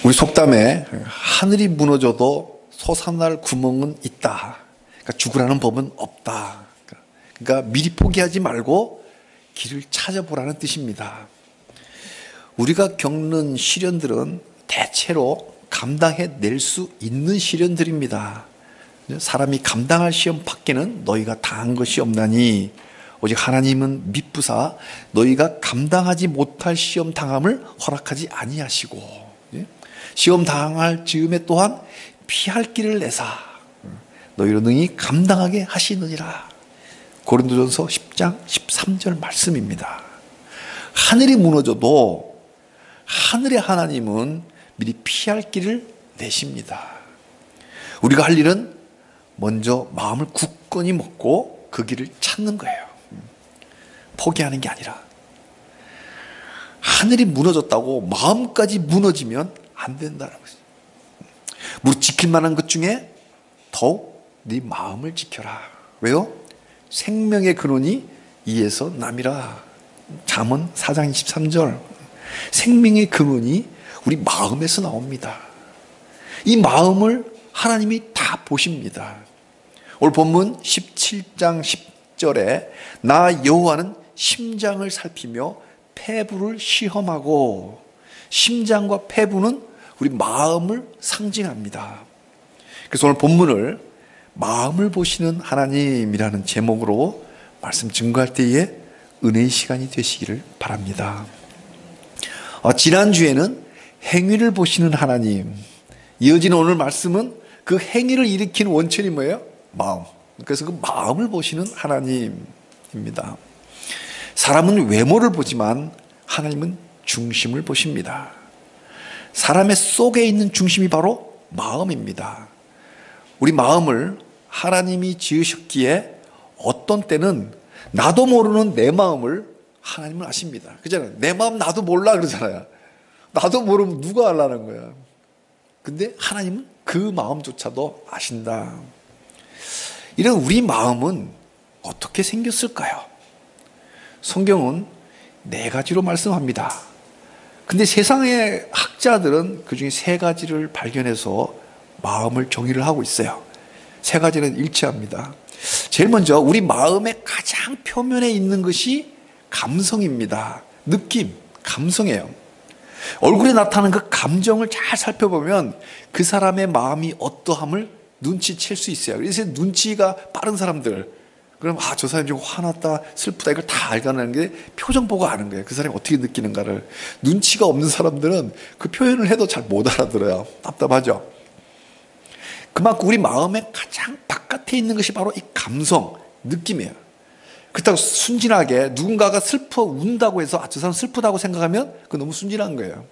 우리 속담에 하늘이 무너져도 솟아날 구멍은 있다. 그러니까 죽으라는 법은 없다. 그러니까 미리 포기하지 말고 길을 찾아보라는 뜻입니다. 우리가 겪는 시련들은 대체로 감당해낼 수 있는 시련들입니다. 사람이 감당할 시험 밖에는 너희가 당한 것이 없나니 오직 하나님은 미쁘사 너희가 감당하지 못할 시험 당함을 허락하지 아니하시고 시험 당할 즈음에 또한 피할 길을 내사 너희로 능히 감당하게 하시느니라. 고린도전서 10장 13절 말씀입니다. 하늘이 무너져도 하늘의 하나님은 미리 피할 길을 내십니다. 우리가 할 일은 먼저 마음을 굳건히 먹고 그 길을 찾는 거예요. 포기하는 게 아니라. 하늘이 무너졌다고 마음까지 무너지면 안 된다는 거죠. 무릇 지킬 만한 것 중에 더욱 네 마음을 지켜라. 왜요? 생명의 근원이 이에서 남이라. 잠언 4장 23절. 생명의 근원이 우리 마음에서 나옵니다. 이 마음을 하나님이 다 보십니다. 오늘 본문 17장 10절에 나 여호와는 심장을 살피며 폐부를 시험하고, 심장과 폐부는 우리 마음을 상징합니다. 그래서 오늘 본문을 마음을 보시는 하나님이라는 제목으로 말씀 증거할 때에 은혜의 시간이 되시기를 바랍니다. 지난주에는 행위를 보시는 하나님, 이어지는 오늘 말씀은 그 행위를 일으키는 원천이 뭐예요? 마음. 그래서 그 마음을 보시는 하나님입니다. 사람은 외모를 보지만 하나님은 중심을 보십니다. 사람의 속에 있는 중심이 바로 마음입니다. 우리 마음을 하나님이 지으셨기에 어떤 때는 나도 모르는 내 마음을 하나님은 아십니다. 그잖아요. 내 마음 나도 몰라 그러잖아요. 나도 모르면 누가 알라는 거야. 근데 하나님은 그 마음조차도 아신다. 이런 우리 마음은 어떻게 생겼을까요? 성경은 4가지로 말씀합니다. 근데 세상의 학자들은 그중에 3가지를 발견해서 마음을 정의를 하고 있어요. 3가지는 일치합니다. 제일 먼저 우리 마음의 가장 표면에 있는 것이 감성입니다. 느낌, 감성이에요. 얼굴에 나타나는 그 감정을 잘 살펴보면 그 사람의 마음이 어떠함을 눈치챌 수 있어요. 그래서 눈치가 빠른 사람들, 그럼 저 사람이 좀 화났다, 슬프다 이걸 다 알아내는 게 표정 보고 아는 거예요. 그 사람이 어떻게 느끼는가를. 눈치가 없는 사람들은 그 표현을 해도 잘 못 알아들어요. 답답하죠. 그만큼 우리 마음의 가장 바깥에 있는 것이 바로 이 감성, 느낌이에요. 그렇다고 순진하게 누군가가 슬퍼 운다고 해서 저 사람 슬프다고 생각하면 그건 너무 순진한 거예요.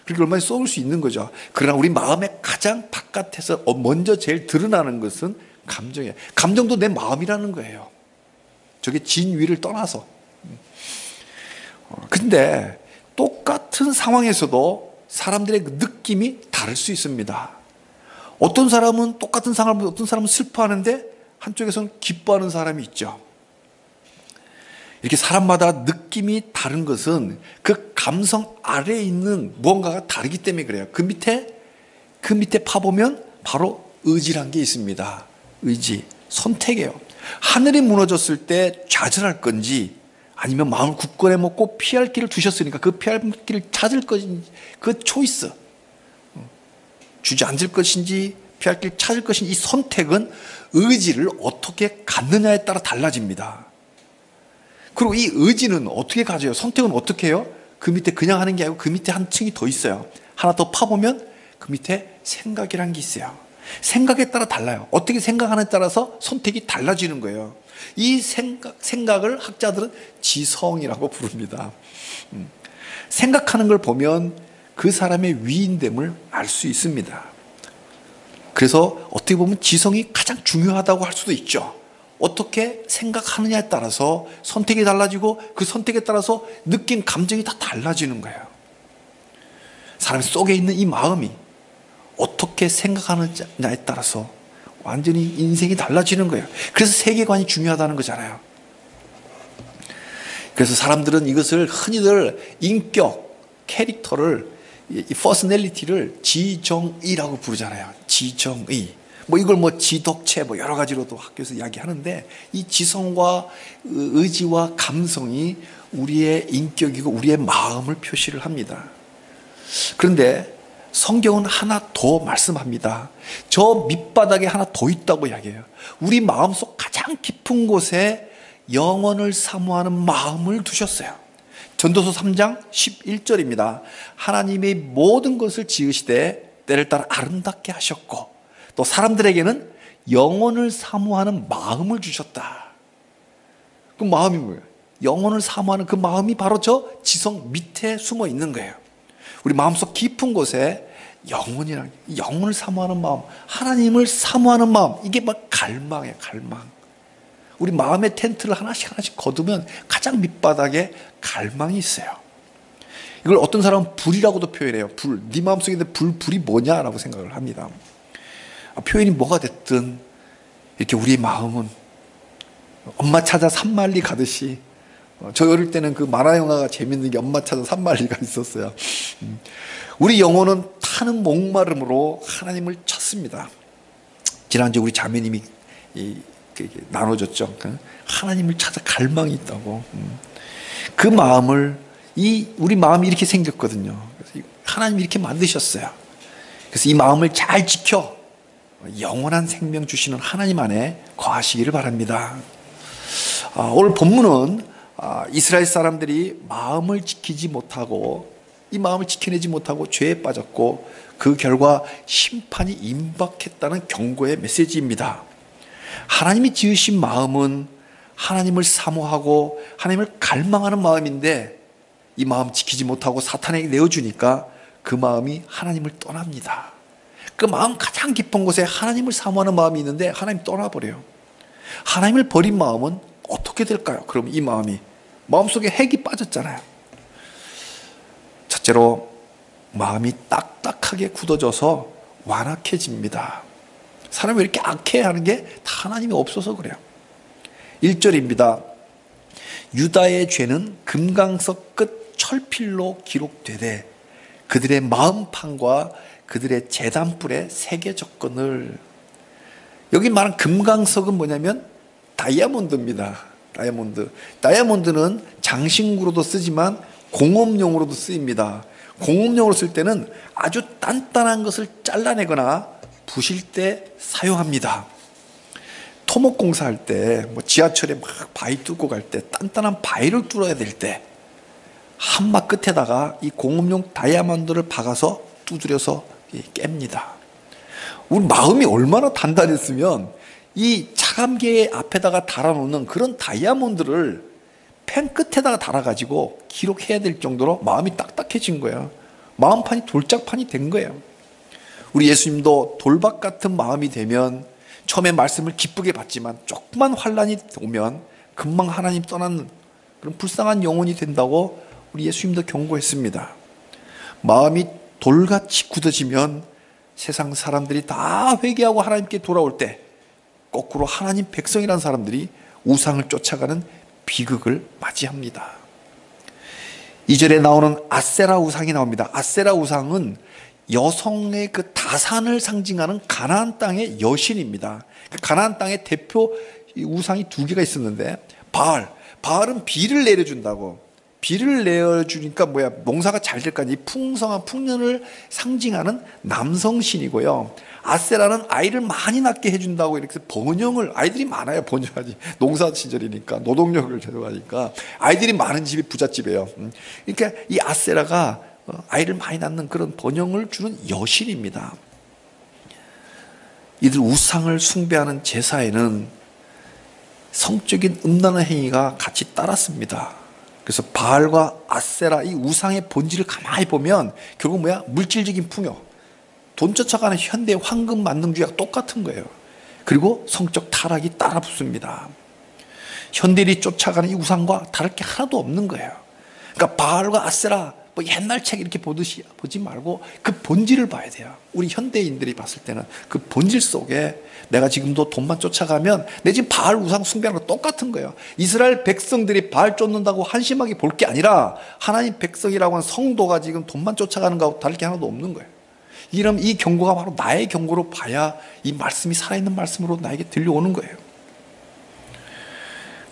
그렇게 얼마나 쏘을 수 있는 거죠. 그러나 우리 마음의 가장 바깥에서 먼저 제일 드러나는 것은 감정이에요. 감정도 내 마음이라는 거예요. 저게 진위를 떠나서. 근데 똑같은 상황에서도 사람들의 그 느낌이 다를 수 있습니다. 어떤 사람은 똑같은 상황을 어떤 사람은 슬퍼하는데 한쪽에서는 기뻐하는 사람이 있죠. 이렇게 사람마다 느낌이 다른 것은 그 감성 아래에 있는 무언가가 다르기 때문에 그래요. 그 밑에 파보면 바로 의지란 게 있습니다. 의지, 선택이에요. 하늘이 무너졌을 때 좌절할 건지 아니면 마음을 굳건히 먹고 피할 길을 두셨으니까 그 피할 길을 찾을 것인지 그 초이스, 주저앉을 것인지 피할 길을 찾을 것인지 이 선택은 의지를 어떻게 갖느냐에 따라 달라집니다. 그리고 이 의지는 어떻게 가져요? 선택은 어떻게 해요? 그 밑에 그냥 하는 게 아니고 그 밑에 한 층이 더 있어요. 하나 더 파보면 그 밑에 생각이라는 게 있어요. 생각에 따라 달라요. 어떻게 생각하느냐에 따라서 선택이 달라지는 거예요. 이 생각을 학자들은 지성이라고 부릅니다. 생각하는 걸 보면 그 사람의 위인됨을 알 수 있습니다. 그래서 어떻게 보면 지성이 가장 중요하다고 할 수도 있죠. 어떻게 생각하느냐에 따라서 선택이 달라지고 그 선택에 따라서 느낀 감정이 다 달라지는 거예요. 사람 속에 있는 이 마음이 어떻게 생각하느냐에 따라서 완전히 인생이 달라지는 거예요. 그래서 세계관이 중요하다는 거잖아요. 그래서 사람들은 이것을 흔히들 인격, 캐릭터를 이 퍼스널리티를 지정의라고 부르잖아요. 지정의. 뭐 이걸 뭐 지덕체 뭐 여러 가지로도 학교에서 이야기하는데, 이 지성과 의지와 감성이 우리의 인격이고 우리의 마음을 표시를 합니다. 그런데 성경은 하나 더 말씀합니다. 저 밑바닥에 하나 더 있다고 이야기해요. 우리 마음속 가장 깊은 곳에 영원을 사모하는 마음을 두셨어요. 전도서 3장 11절입니다. 하나님의 모든 것을 지으시되 때를 따라 아름답게 하셨고 또 사람들에게는 영원을 사모하는 마음을 주셨다. 그 마음이 뭐예요? 영원을 사모하는 그 마음이 바로 저 지성 밑에 숨어 있는 거예요. 우리 마음속 깊은 곳에 영혼을 사모하는 마음, 하나님을 사모하는 마음, 이게 막 갈망이에요. 갈망. 우리 마음의 텐트를 하나씩 거두면 가장 밑바닥에 갈망이 있어요. 이걸 어떤 사람은 불이라고도 표현해요. 불. 네 마음속에 있는 불이 뭐냐라고 생각을 합니다. 표현이 뭐가 됐든 이렇게 우리의 마음은 엄마 찾아 산만리 가듯이, 저 어릴 때는 그 만화 영화가 재밌는 게 엄마 찾아 산만리가 있었어요. 우리 영혼은 타는 목마름으로 하나님을 찾습니다. 지난주에 우리 자매님이 나눠줬죠. 하나님을 찾아 갈망이 있다고. 그 마음을, 우리 마음이 이렇게 생겼거든요. 그래서 하나님이 이렇게 만드셨어요. 그래서 이 마음을 잘 지켜 영원한 생명 주시는 하나님 안에 거하시기를 바랍니다. 오늘 본문은 이스라엘 사람들이 마음을 지키지 못하고, 이 마음을 지켜내지 못하고 죄에 빠졌고 그 결과 심판이 임박했다는 경고의 메시지입니다. 하나님이 지으신 마음은 하나님을 사모하고 하나님을 갈망하는 마음인데, 이 마음 지키지 못하고 사탄에게 내어주니까 그 마음이 하나님을 떠납니다. 그 마음 가장 깊은 곳에 하나님을 사모하는 마음이 있는데 하나님 떠나버려요. 하나님을 버린 마음은 어떻게 될까요? 그럼 이 마음속에 핵이 빠졌잖아요. 첫째로 마음이 딱딱하게 굳어져서 완악해집니다. 사람이 왜 이렇게 악해하는 게 다 하나님이 없어서 그래요. 1절입니다. 유다의 죄는 금강석 끝 철필로 기록되되 그들의 마음판과 그들의 제단불에 새겨졌거늘. 여기 말한 금강석은 뭐냐면 다이아몬드입니다. 다이아몬드는 장신구로도 쓰지만 공업용으로도 쓰입니다. 공업용으로 쓸 때는 아주 단단한 것을 잘라내거나 부실 때 사용합니다. 토목공사 할 때, 지하철에 막 바위 뚫고 갈 때, 단단한 바위를 뚫어야 될 때 한마 끝에다가 이 공업용 다이아몬드를 박아서 두드려서 깹니다. 우리 마음이 얼마나 단단했으면 이 차감계 앞에다가 달아놓는 그런 다이아몬드를 펜 끝에다가 달아가지고 기록해야 될 정도로 마음이 딱딱해진 거예요. 마음판이 돌짝판이 된 거예요. 우리 예수님도 돌박 같은 마음이 되면 처음에 말씀을 기쁘게 받지만 조그만 환란이 오면 금방 하나님 떠나는 그런 불쌍한 영혼이 된다고 우리 예수님도 경고했습니다. 마음이 돌같이 굳어지면 세상 사람들이 다 회개하고 하나님께 돌아올 때 거꾸로 하나님 백성이라는 사람들이 우상을 쫓아가는 비극을 맞이합니다. 2절에 나오는 아세라 우상이 나옵니다. 아세라 우상은 여성의 그 다산을 상징하는 가나안 땅의 여신입니다. 가나안 땅의 대표 우상이 두 개가 있었는데, 바알은 비를 내려준다고. 비를 내어주니까 농사가 잘 될 거 아니에요. 풍성한 풍년을 상징하는 남성신이고요. 아세라는 아이를 많이 낳게 해준다고 이렇게 번영을, 아이들이 많아야 번영하지. 농사 시절이니까 노동력을 제공하니까 아이들이 많은 집이 부잣집이에요. 그러니까 이 아세라가 아이를 많이 낳는 그런 번영을 주는 여신입니다. 이들 우상을 숭배하는 제사에는 성적인 음란한 행위가 같이 따랐습니다. 그래서 바알과 아세라 이 우상의 본질을 가만히 보면 결국 물질적인 풍요, 돈 쫓아가는 현대 황금 만능주의가 똑같은 거예요. 그리고 성적 타락이 따라 붙습니다. 현대인이 쫓아가는 이 우상과 다를 게 하나도 없는 거예요. 그러니까 바알과 아세라 뭐 옛날 책 이렇게 보지 말고 그 본질을 봐야 돼요. 우리 현대인들이 봤을 때는 그 본질 속에 내가 지금도 돈만 쫓아가면 내 지금 바알 우상 숭배하는 거 똑같은 거예요. 이스라엘 백성들이 바알 쫓는다고 한심하게 볼 게 아니라 하나님 백성이라고 하는 성도가 지금 돈만 쫓아가는 거하고 다를 게 하나도 없는 거예요. 이러면 이 경고가 바로 나의 경고로 봐야 이 말씀이 살아있는 말씀으로 나에게 들려오는 거예요.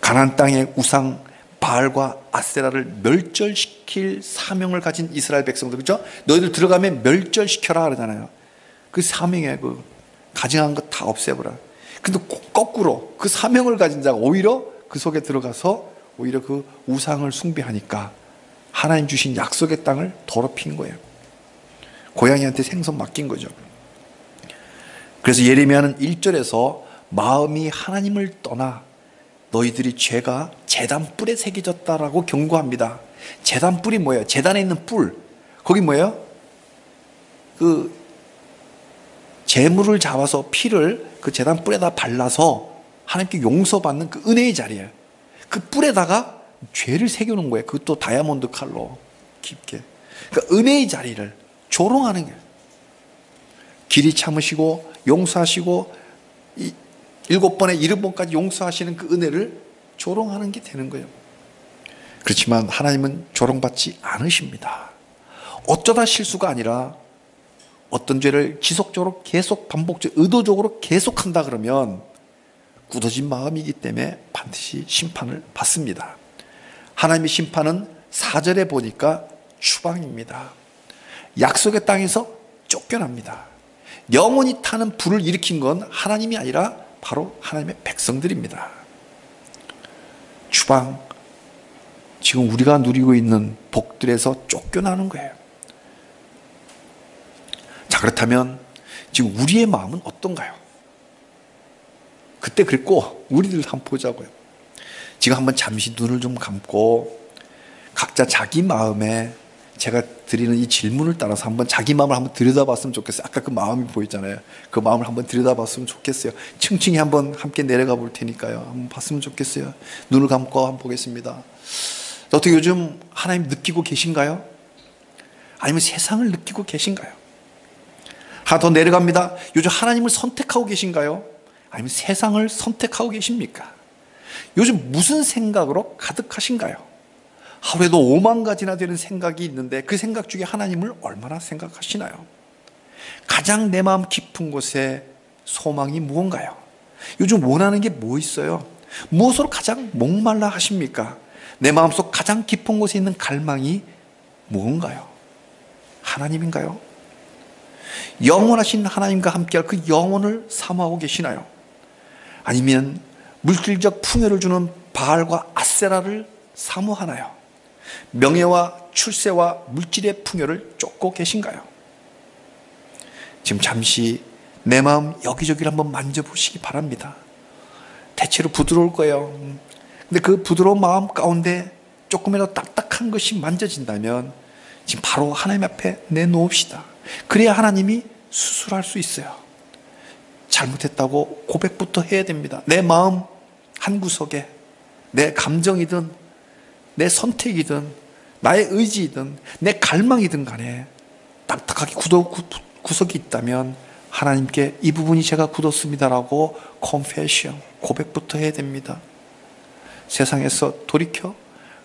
가나안 땅의 우상 바알과 아세라를 멸절시킬 사명을 가진 이스라엘 백성들, 그렇죠? 너희들 들어가면 멸절시켜라 그러잖아요. 그 사명에 그 가증한 거 다 없애버려. 근데 거꾸로 그 사명을 가진 자가 오히려 그 속에 들어가서 오히려 그 우상을 숭배하니까 하나님 주신 약속의 땅을 더럽힌 거예요. 고양이한테 생선 맡긴 거죠. 그래서 예레미야는 1절에서 마음이 하나님을 떠나 너희들이 죄가 제단 뿔에 새겨졌다라고 경고합니다. 제단 뿔이 뭐예요? 제단에 있는 뿔. 거기 뭐예요? 그 제물을 잡아서 피를 그 제단 뿔에다 발라서 하나님께 용서받는 그 은혜의 자리예요. 그 뿔에다가 죄를 새겨놓은 거예요. 그것도 다이아몬드 칼로 깊게. 그러니까 은혜의 자리를 조롱하는 거예요. 길이 참으시고 용서하시고 7번에 70번까지 용서하시는 그 은혜를 조롱하는 게 되는 거예요. 그렇지만 하나님은 조롱받지 않으십니다. 어쩌다 실수가 아니라 어떤 죄를 지속적으로 계속 반복적으로 의도적으로 계속한다 그러면 굳어진 마음이기 때문에 반드시 심판을 받습니다. 하나님의 심판은 4절에 보니까 추방입니다. 약속의 땅에서 쫓겨납니다. 영원히 타는 불을 일으킨 건 하나님이 아니라 바로 하나님의 백성들입니다. 추방, 지금 우리가 누리고 있는 복들에서 쫓겨나는 거예요. 자, 그렇다면 지금 우리의 마음은 어떤가요? 그때 그랬고 우리들 한번 보자고요. 지금 한번 잠시 눈을 좀 감고 각자 자기 마음에 제가 드리는 이 질문을 따라서 한번 자기 마음을 한번 들여다봤으면 좋겠어요. 아까 그 마음이 보였잖아요. 그 마음을 한번 들여다봤으면 좋겠어요. 층층이 한번 함께 내려가 볼 테니까요. 한번 봤으면 좋겠어요. 눈을 감고 한번 보겠습니다. 어떻게 요즘 하나님 느끼고 계신가요? 아니면 세상을 느끼고 계신가요? 하나 더 내려갑니다. 요즘 하나님을 선택하고 계신가요? 아니면 세상을 선택하고 계십니까? 요즘 무슨 생각으로 가득하신가요? 하루에도 5만 가지나 되는 생각이 있는데 그 생각 중에 하나님을 얼마나 생각하시나요? 가장 내 마음 깊은 곳에 소망이 무언가요? 요즘 원하는 게 뭐 있어요? 무엇으로 가장 목말라 하십니까? 내 마음속 가장 깊은 곳에 있는 갈망이 무언가요? 하나님인가요? 영원하신 하나님과 함께할 그 영혼을 사모하고 계시나요? 아니면 물질적 풍요를 주는 바알과 아세라를 사모하나요? 명예와 출세와 물질의 풍요를 쫓고 계신가요? 지금 잠시 내 마음 여기저기를 한번 만져보시기 바랍니다. 대체로 부드러울 거예요. 근데 그 부드러운 마음 가운데 조금이라도 딱딱한 것이 만져진다면 지금 바로 하나님 앞에 내놓읍시다. 그래야 하나님이 수술할 수 있어요. 잘못했다고 고백부터 해야 됩니다. 내 마음 한구석에 내 감정이든 내 선택이든 나의 의지이든 내 갈망이든 간에 딱딱하게 구석이 있다면 하나님께 이 부분이 제가 굳었습니다라고 confession, 고백부터 해야 됩니다. 세상에서 돌이켜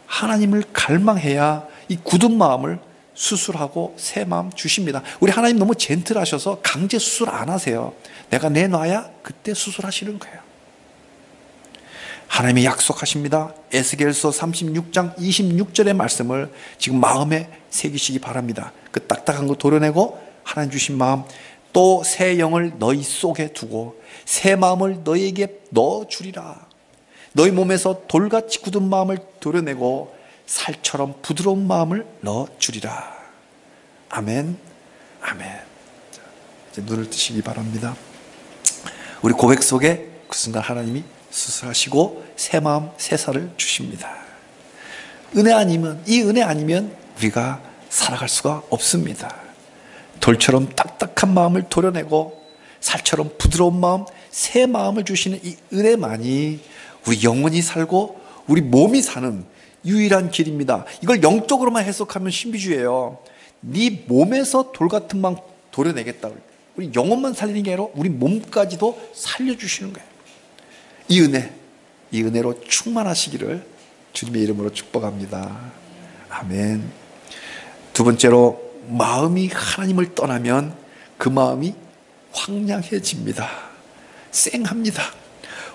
하나님을 갈망해야 이 굳은 마음을 수술하고 새 마음 주십니다. 우리 하나님 너무 젠틀하셔서 강제 수술 안 하세요. 내가 내놔야 그때 수술하시는 거예요. 하나님이 약속하십니다. 에스겔서 36장 26절의 말씀을 지금 마음에 새기시기 바랍니다. 그 딱딱한 거 도려내고 하나님 주신 마음, 또 새 영을 너희 속에 두고 새 마음을 너희에게 넣어주리라. 너희 몸에서 돌같이 굳은 마음을 도려내고 살처럼 부드러운 마음을 넣어주리라. 아멘, 아멘. 자, 이제 눈을 뜨시기 바랍니다. 우리 고백 속에 그 순간 하나님이 수술하시고 새 마음, 새 살을 주십니다. 은혜 아니면, 이 은혜 아니면 우리가 살아갈 수가 없습니다. 돌처럼 딱딱한 마음을 도려내고 살처럼 부드러운 마음, 새 마음을 주시는 이 은혜만이 우리 영혼이 살고 우리 몸이 사는 유일한 길입니다. 이걸 영적으로만 해석하면 신비주의예요. 네 몸에서 돌 같은 망 도려내겠다. 우리 영혼만 살리는 게 아니라 우리 몸까지도 살려주시는 거예요. 이 은혜로 충만하시기를 주님의 이름으로 축복합니다. 아멘. 두 번째로, 마음이 하나님을 떠나면 그 마음이 황량해집니다. 쌩합니다.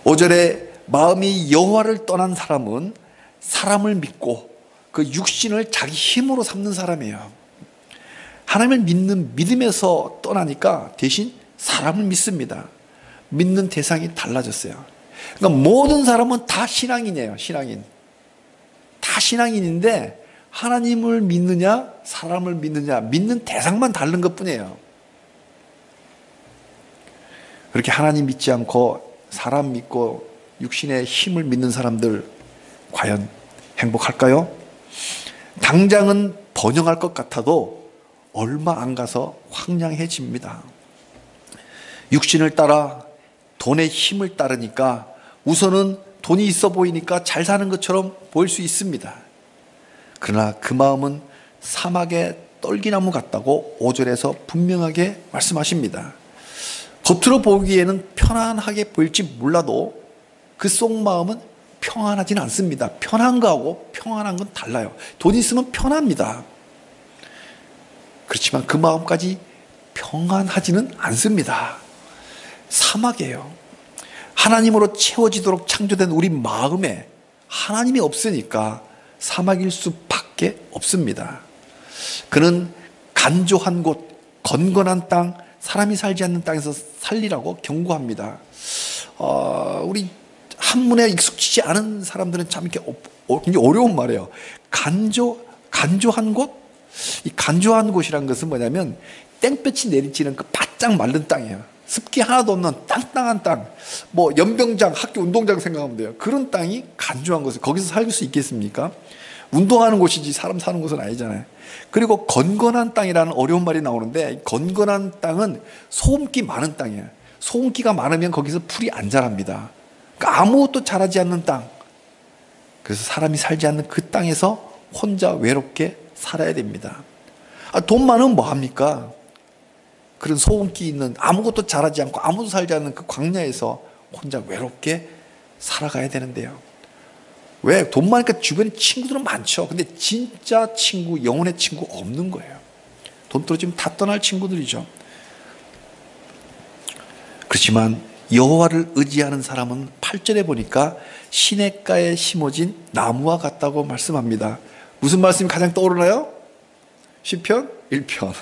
5절에 마음이 여호와를 떠난 사람은 사람을 믿고 그 육신을 자기 힘으로 삼는 사람이에요. 하나님을 믿는 믿음에서 떠나니까 대신 사람을 믿습니다. 믿는 대상이 달라졌어요. 그러니까 모든 사람은 다 신앙인이에요. 신앙인. 다 신앙인인데 하나님을 믿느냐 사람을 믿느냐 믿는 대상만 다른 것뿐이에요. 그렇게 하나님 믿지 않고 사람 믿고 육신의 힘을 믿는 사람들 과연 행복할까요? 당장은 번영할 것 같아도 얼마 안 가서 황량해집니다. 육신을 따라 돈의 힘을 따르니까 우선은 돈이 있어 보이니까 잘 사는 것처럼 보일 수 있습니다. 그러나 그 마음은 사막의 떨기나무 같다고 5절에서 분명하게 말씀하십니다. 겉으로 보기에는 편안하게 보일지 몰라도 그 속마음은 평안하지는 않습니다. 편한 거하고 평안한 건 달라요. 돈 있으면 편합니다. 그렇지만 그 마음까지 평안하지는 않습니다. 사막이에요. 하나님으로 채워지도록 창조된 우리 마음에 하나님이 없으니까 사막일 수밖에 없습니다. 그는 간조한 곳, 건건한 땅, 사람이 살지 않는 땅에서 살리라고 경고합니다. 우리 한문에 익숙지지 않은 사람들은 참 이렇게 굉장히 어려운 말이에요. 간조한 곳? 이 간조한 곳이란 것은 뭐냐면 땡볕이 내리쬐는 그 바짝 마른 땅이에요. 습기 하나도 없는 땅땅한 땅, 뭐 연병장, 학교 운동장 생각하면 돼요. 그런 땅이 간조한 곳을 거기서 살 수 있겠습니까? 운동하는 곳이지 사람 사는 곳은 아니잖아요. 그리고 건건한 땅이라는 어려운 말이 나오는데, 건건한 땅은 소음기 많은 땅이에요. 소음기가 많으면 거기서 풀이 안 자랍니다. 그러니까 아무것도 자라지 않는 땅. 그래서 사람이 살지 않는 그 땅에서 혼자 외롭게 살아야 됩니다. 돈 많으면 뭐합니까? 그런 소음기 있는, 아무것도 자라지 않고 아무도 살지 않는 그 광야에서 혼자 외롭게 살아가야 되는데요. 왜? 돈 많으니까 주변에 친구들은 많죠. 근데 진짜 친구, 영혼의 친구 없는 거예요. 돈 떨어지면 다 떠날 친구들이죠. 그렇지만 여호와를 의지하는 사람은 8절에 보니까 시냇가에 심어진 나무와 같다고 말씀합니다. 무슨 말씀이 가장 떠오르나요? 시편 1편.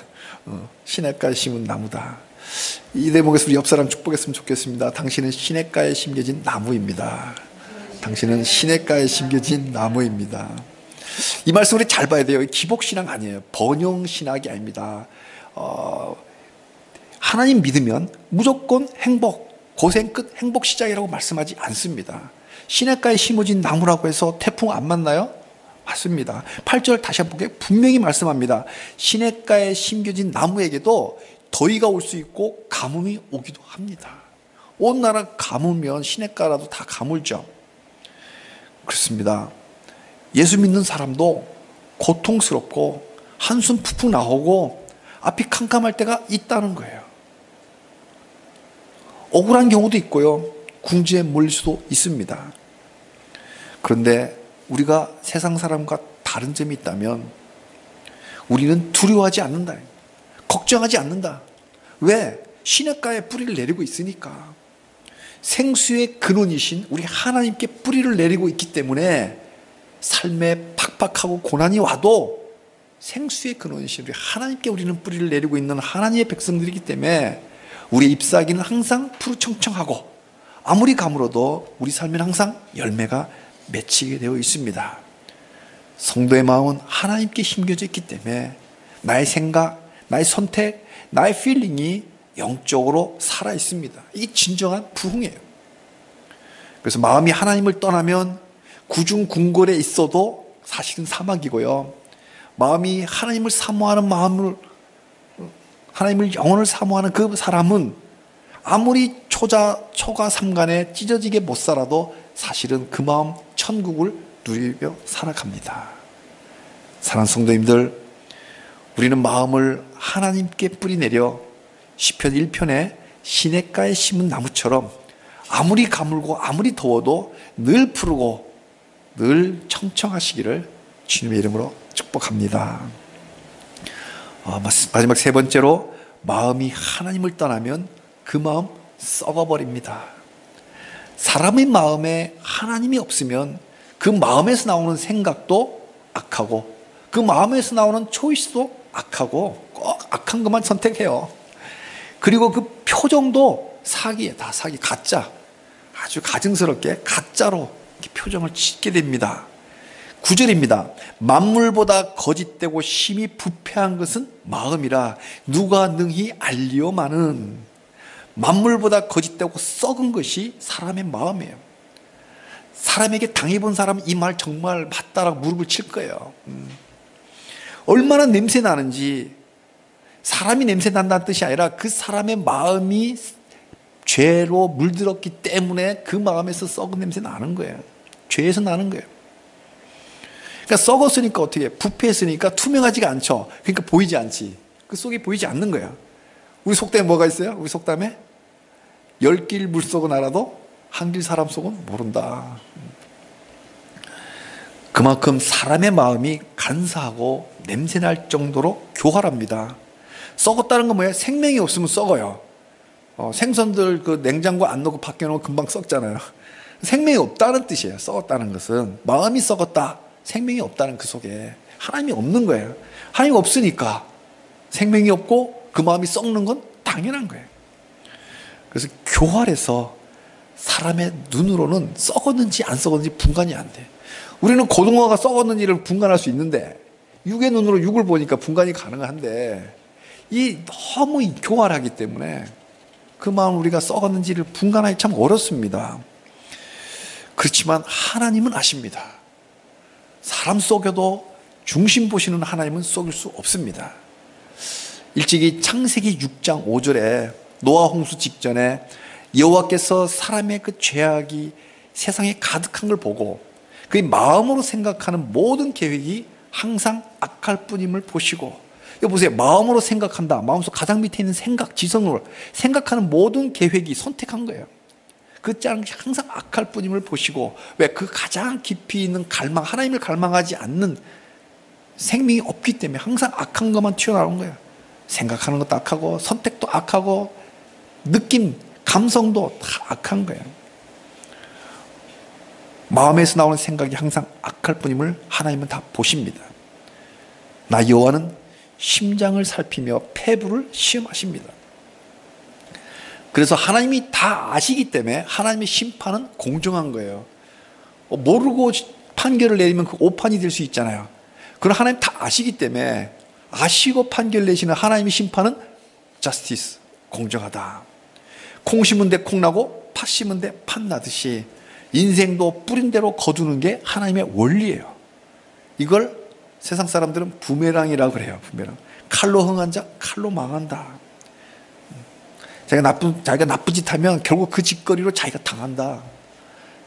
시냇가에 심은 나무다. 이 대목에서 우리 옆 사람 축복했으면 좋겠습니다. 당신은 시냇가에 심겨진 나무입니다. 당신은 시냇가에 심겨진 나무입니다. 이 말씀 우리 잘 봐야 돼요. 기복신앙 아니에요. 번영신학이 아닙니다. 하나님 믿으면 무조건 행복, 고생 끝 행복 시작이라고 말씀하지 않습니다. 시냇가에 심어진 나무라고 해서 태풍 안 만나요? 맞습니다. 8절 다시 한번 볼게요. 분명히 말씀합니다. 시냇가에 심겨진 나무에게도 더위가 올 수 있고 가뭄이 오기도 합니다. 온 나라 가물면 시냇가라도 다 가물죠. 그렇습니다. 예수 믿는 사람도 고통스럽고 한숨 푹푹 나오고 앞이 캄캄할 때가 있다는 거예요. 억울한 경우도 있고요. 궁지에 몰릴 수도 있습니다. 그런데 우리가 세상 사람과 다른 점이 있다면 우리는 두려워하지 않는다. 걱정하지 않는다. 왜? 시냇가에 뿌리를 내리고 있으니까. 생수의 근원이신 우리 하나님께 뿌리를 내리고 있기 때문에 삶에 팍팍하고 고난이 와도 생수의 근원이신 우리 하나님께 우리는 뿌리를 내리고 있는 하나님의 백성들이기 때문에 우리의 잎사귀는 항상 푸르청청하고 아무리 가물어도 우리 삶에는 항상 열매가 맺히게 되어 있습니다. 성도의 마음은 하나님께 심겨져 있기 때문에 나의 생각, 나의 선택, 나의 필링이 영적으로 살아 있습니다. 이게 진정한 부흥이에요. 그래서 마음이 하나님을 떠나면 구중궁궐에 있어도 사실은 사막이고요. 마음이 하나님을 사모하는 하나님을 영혼을 사모하는 그 사람은 아무리 초가 삼간에 찢어지게 못 살아도 사실은 그 마음 천국을 누리며 살아갑니다. 사랑하는 성도님들, 우리는 마음을 하나님께 뿌리내려 시편 1편에 시냇가에 심은 나무처럼 아무리 가물고 아무리 더워도 늘 푸르고 늘 청청하시기를 주님의 이름으로 축복합니다. 마지막 세 번째로, 마음이 하나님을 떠나면 그 마음 썩어버립니다. 사람의 마음에 하나님이 없으면 그 마음에서 나오는 생각도 악하고 그 마음에서 나오는 초이스도 악하고 꼭 악한 것만 선택해요. 그리고 그 표정도 사기예요. 다 사기, 가짜. 아주 가증스럽게 가짜로 이렇게 표정을 짓게 됩니다. 9절입니다. 만물보다 거짓되고 심히 부패한 것은 마음이라 누가 능히 알리오마는. 만물보다 거짓되고 썩은 것이 사람의 마음이에요. 사람에게 당해본 사람은 이 말 정말 맞다라고 무릎을 칠 거예요. 얼마나 냄새 나는지, 사람이 냄새 난다는 뜻이 아니라 그 사람의 마음이 죄로 물들었기 때문에 그 마음에서 썩은 냄새 나는 거예요. 죄에서 나는 거예요. 그러니까 썩었으니까 어떻게 해? 부패했으니까 투명하지가 않죠. 그러니까 보이지 않지. 그 속이 보이지 않는 거야. 우리 속담에 뭐가 있어요? 우리 속담에 10길 물속은 알아도 한 길 사람 속은 모른다. 그만큼 사람의 마음이 간사하고 냄새날 정도로 교활합니다. 썩었다는 건 뭐예요? 생명이 없으면 썩어요. 생선들 그 냉장고 안 넣고 밖에 놓으면 금방 썩잖아요. 생명이 없다는 뜻이에요. 썩었다는 것은 마음이 썩었다, 생명이 없다는 그 속에 하나님이 없는 거예요. 하나님이 없으니까 생명이 없고 그 마음이 썩는 건 당연한 거예요. 그래서 교활해서 사람의 눈으로는 썩었는지 안 썩었는지 분간이 안 돼. 우리는 고등어가 썩었는지를 분간할 수 있는데 육의 눈으로 육을 보니까 분간이 가능한데, 이 너무 교활하기 때문에 그 마음 우리가 썩었는지를 분간하기 참 어렵습니다. 그렇지만 하나님은 아십니다. 사람 속여도 중심 보시는 하나님은 속일 수 없습니다. 일찍이 창세기 6장 5절에 노아 홍수 직전에 여호와께서 사람의 그 죄악이 세상에 가득한 걸 보고 그 마음으로 생각하는 모든 계획이 항상 악할 뿐임을 보시고, 이거 보세요. 마음으로 생각한다. 마음속 가장 밑에 있는 생각, 지성으로 생각하는 모든 계획이 선택한 거예요. 그 짤은 항상 악할 뿐임을 보시고, 왜? 그 가장 깊이 있는 갈망, 하나님을 갈망하지 않는 생명이 없기 때문에 항상 악한 것만 튀어나오는 거예요. 생각하는 것도 악하고 선택도 악하고 느낌, 감성도 다 악한 거예요. 마음에서 나오는 생각이 항상 악할 뿐임을 하나님은 다 보십니다. 나 여호와는 심장을 살피며 폐부를 시험하십니다. 그래서 하나님이 다 아시기 때문에 하나님의 심판은 공정한 거예요. 모르고 판결을 내리면 그 오판이 될 수 있잖아요. 그럼 하나님 다 아시기 때문에 아시고 판결 내시는 하나님의 심판은 저스티스, 공정하다. 콩 심은 데 콩 나고 팥 심은 데 팥 나듯이 인생도 뿌린 대로 거두는 게 하나님의 원리예요. 이걸 세상 사람들은 부메랑이라고 그래요. 부메랑. 칼로 흥한 자 칼로 망한다. 자기가 나쁜 짓 하면 결국 그 짓거리로 자기가 당한다.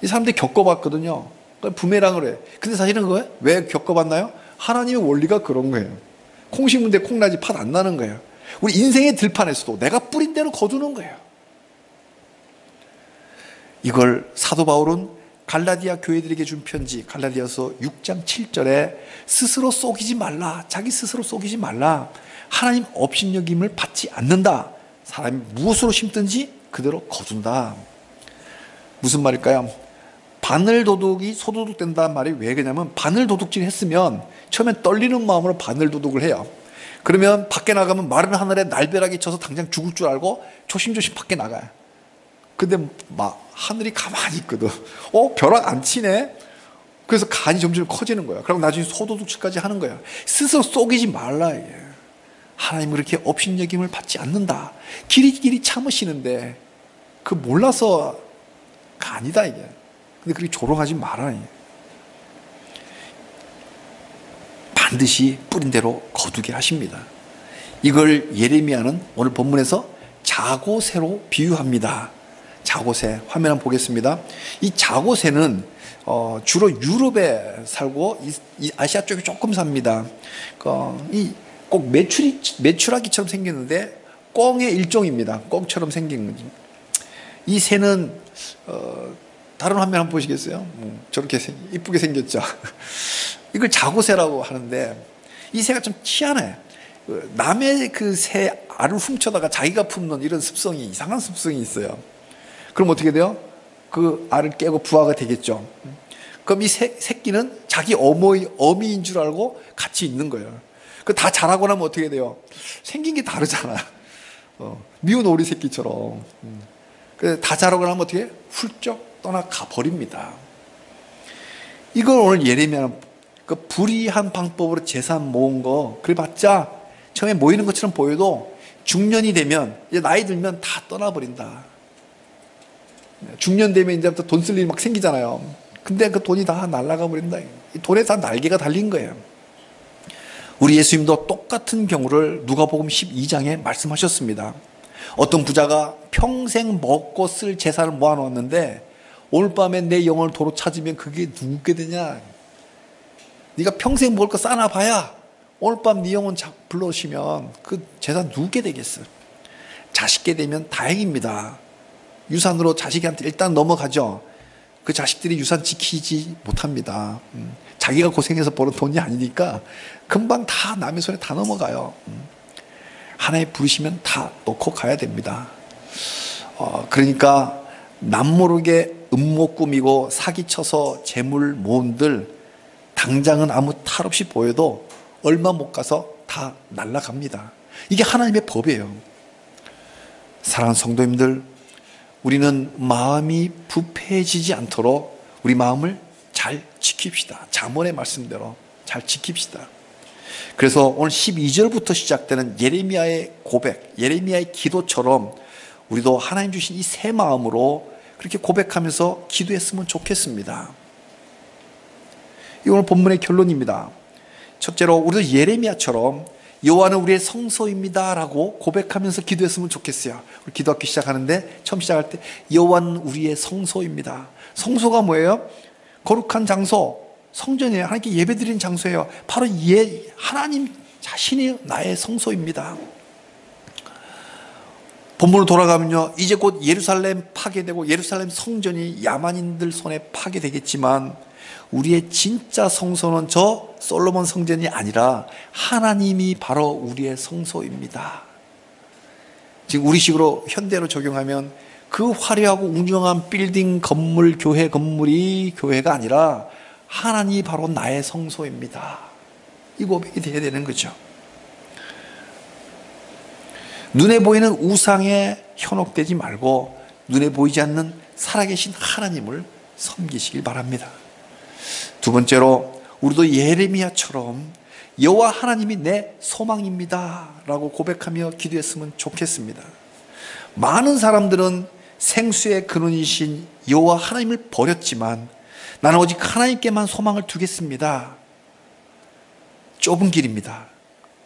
이 사람들이 겪어봤거든요. 부메랑을 해. 근데 사실은 그거예요. 왜 겪어봤나요? 하나님의 원리가 그런 거예요. 콩 심은 데 콩 나지 팥 안 나는 거예요. 우리 인생의 들판에서도 내가 뿌린 대로 거두는 거예요. 이걸 사도 바울은 갈라디아 교회들에게 준 편지 갈라디아서 6장 7절에 스스로 속이지 말라. 자기 스스로 속이지 말라. 하나님 업신여김을 받지 않는다. 사람이 무엇으로 심든지 그대로 거둔다. 무슨 말일까요? 바늘 도둑이 소도둑 된다는 말이 왜 그러냐면, 바늘 도둑질 했으면 처음엔 떨리는 마음으로 바늘 도둑을 해요. 그러면 밖에 나가면 마른 하늘에 날벼락이 쳐서 당장 죽을 줄 알고 조심조심 밖에 나가요. 근데 막 하늘이 가만히 있거든. 벼락 안 치네? 그래서 간이 점점 커지는 거야. 그리고 나중에 소도둑질까지 하는 거야. 스스로 속이지 말라, 이게. 하나님은 그렇게 업신여김을 받지 않는다. 길이 참으시는데 그 몰라서가 아니다, 이게. 근데 그렇게 조롱하지 마라. 이게. 반드시 뿌린 대로 거두게 하십니다. 이걸 예레미야는 오늘 본문에서 자고 새로 비유합니다. 자고새 화면 한번 보겠습니다. 이 자고새는 주로 유럽에 살고 이 아시아 쪽에 조금 삽니다. 꼭 메추라기처럼 생겼는데 꿩의 일종입니다. 꿩처럼 생긴 거지. 이 새는 다른 화면 한번 보시겠어요? 저렇게 이쁘게 생겼죠. 이걸 자고새라고 하는데 이 새가 좀 희한해. 남의 그 새 알을 훔쳐다가 자기가 품는 이런 습성이, 이상한 습성이 있어요. 그럼 어떻게 돼요? 그 알을 깨고 부화가 되겠죠. 그럼 이 새끼는 자기 어미인 줄 알고 같이 있는 거예요. 그 다 자라고 나면 어떻게 돼요? 생긴 게 다르잖아. 미운 오리 새끼처럼. 다 자라고 나면 어떻게? 훌쩍 떠나가 버립니다. 이걸 오늘 예레미야는 그 불의한 방법으로 재산 모은 거, 그래봤자 처음에 모이는 것처럼 보여도 중년이 되면, 이제 나이 들면 다 떠나버린다. 중년 되면 이제부터 돈 쓸 일이 막 생기잖아요. 근데 그 돈이 다 날아가 버린다. 이 돈에 다 날개가 달린 거예요. 우리 예수님도 똑같은 경우를 누가복음 12장에 말씀하셨습니다. 어떤 부자가 평생 먹고 쓸 재산을 모아놓았는데 오늘 밤에 내 영혼을 도로 찾으면 그게 누게 되냐? 네가 평생 먹을 거 쌓아놔봐야 오늘 밤 네 영혼 불러오시면 그 재산 누게 되겠어. 자식게 되면 다행입니다. 유산으로 자식한테 일단 넘어가죠. 그 자식들이 유산 지키지 못합니다. 자기가 고생해서 버는 돈이 아니니까 금방 다 남의 손에 다 넘어가요. 하나님 부르시면 다 놓고 가야 됩니다. 그러니까 남모르게 음모 꾸미고 사기쳐서 재물 모은들 당장은 아무 탈 없이 보여도 얼마 못 가서 다 날아갑니다. 이게 하나님의 법이에요. 사랑하는 성도님들, 우리는 마음이 부패해지지 않도록 우리 마음을 잘 지킵시다. 잠언의 말씀대로 잘 지킵시다. 그래서 오늘 12절부터 시작되는 예레미야의 고백, 예레미야의 기도처럼 우리도 하나님 주신 이 새 마음으로 그렇게 고백하면서 기도했으면 좋겠습니다. 이 오늘 본문의 결론입니다. 첫째로 우리도 예레미야처럼 여호와는 우리의 성소입니다 라고 고백하면서 기도했으면 좋겠어요. 우리 기도학교 시작하는데 처음 시작할 때 여호와는 우리의 성소입니다. 성소가 뭐예요? 거룩한 장소, 성전이에요. 하나님께 예배드리는 장소예요. 바로 하나님 자신이 나의 성소입니다. 본문으로 돌아가면요, 이제 곧 예루살렘 파괴되고 예루살렘 성전이 야만인들 손에 파괴되겠지만 우리의 진짜 성소는 저 솔로몬 성전이 아니라 하나님이 바로 우리의 성소입니다. 지금 우리식으로 현대로 적용하면 그 화려하고 웅장한 빌딩 건물, 교회 건물이 교회가 아니라 하나님이 바로 나의 성소입니다. 이 고백이 되어야 되는 거죠. 눈에 보이는 우상에 현혹되지 말고 눈에 보이지 않는 살아계신 하나님을 섬기시길 바랍니다. 두 번째로 우리도 예레미야처럼 여호와 하나님이 내 소망입니다 라고 고백하며 기도했으면 좋겠습니다. 많은 사람들은 생수의 근원이신 여호와 하나님을 버렸지만 나는 오직 하나님께만 소망을 두겠습니다. 좁은 길입니다.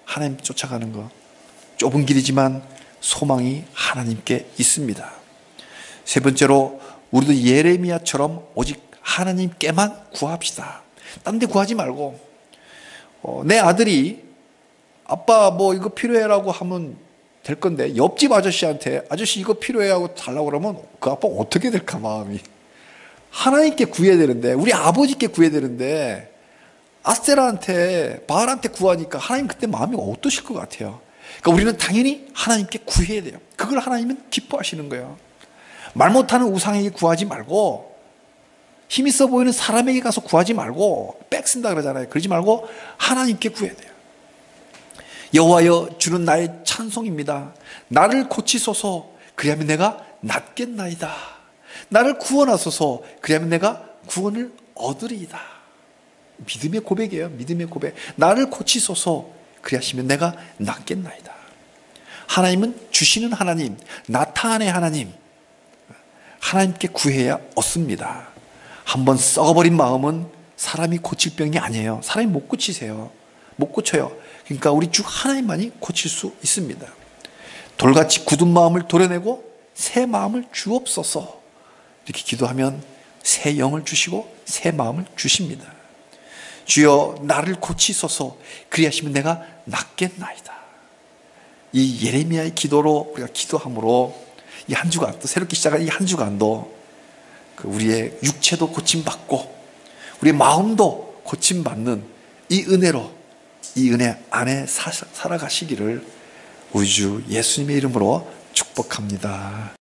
하나님 쫓아가는 거 좁은 길이지만 소망이 하나님께 있습니다. 세 번째로 우리도 예레미야처럼 오직 하나님께만 구합시다. 딴 데 구하지 말고 내 아들이 아빠 뭐 이거 필요해라고 하면 될 건데 옆집 아저씨한테 아저씨 이거 필요해 하고 달라고 그러면 그 아빠 어떻게 될까 마음이. 하나님께 구해야 되는데 우리 아버지께 구해야 되는데 아스테라한테 바알한테 구하니까 하나님 그때 마음이 어떠실 것 같아요. 그러니까 우리는 당연히 하나님께 구해야 돼요. 그걸 하나님은 기뻐하시는 거예요. 말 못하는 우상에게 구하지 말고 힘 있어 보이는 사람에게 가서 구하지 말고 백 쓴다 그러잖아요. 그러지 말고 하나님께 구해야 돼요. 여호와여 주는 나의 찬송입니다. 나를 고치소서 그리하면 내가 낫겠나이다. 나를 구원하소서 그리하면 내가 구원을 얻으리이다. 믿음의 고백이에요. 믿음의 고백. 나를 고치소서 그리하시면 내가 낫겠나이다. 하나님은 주시는 하나님, 나타내 하나님. 하나님께 구해야 얻습니다. 한번 썩어버린 마음은 사람이 고칠 병이 아니에요. 사람이 못 고치세요. 못 고쳐요. 그러니까 우리 주 하나님만이 고칠 수 있습니다. 돌같이 굳은 마음을 도려내고 새 마음을 주옵소서. 이렇게 기도하면 새 영을 주시고 새 마음을 주십니다. 주여 나를 고치소서. 그리하시면 내가 낫겠나이다. 이 예레미야의 기도로 우리가 기도함으로 이 한 주간, 또 새롭게 시작한 이 한 주간도 우리의 육체도 고침받고 우리의 마음도 고침받는 이 은혜로, 이 은혜 안에 살아가시기를 우리 주 예수님의 이름으로 축복합니다.